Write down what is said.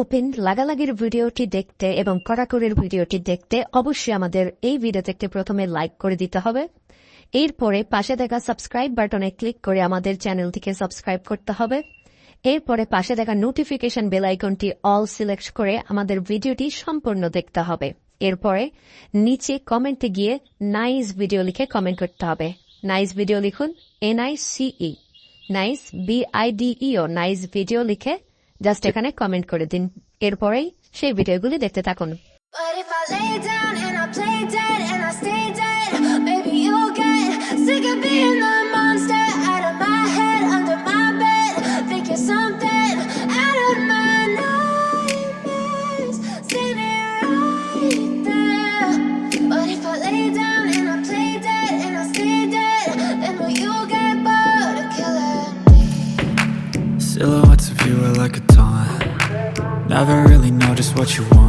Open লাগালাগির ভিডিওটি দেখতে এবং কড়াকড়ির ভিডিওটি দেখতে অবশ্যই আমাদের এই ভিডিওতে একটি প্রথমে লাইক করে দিতে হবে। এরপরে পাশে দেখা সাবস্ক্রাইব বাটনে ক্লিক করে আমাদের চ্যানেলটিকে সাবস্ক্রাইব করতে হবে। এরপরে পাশে দেখা নোটিফিকেশন বেল আইকনটি অল সিলেক্ট করে আমাদের ভিডিওটি সম্পূর্ণ দেখতে হবে। এরপরে নিচে কমেন্টে গিয়ে নাইস ভিডিও লিখে কমেন্ট করতে হবে। নাইস ভিডিও লিখুন, NICE, nice BIDEO, nice video লিখে জাস্ট এখানে কমেন্ট করে দিন। এরপরেই সেই ভিডিওগুলি দেখতে থাকুন। But if I lay down and I play dead and I stay dead, maybe you'll get sick of being the monster out of my head, under my bed. Think you're something out of my nightmares, standing right there. But if I lay down and I play dead and I stay dead, then will you get bored of killing me? Silhouettes of you are like a taunt. Never really know just what you want.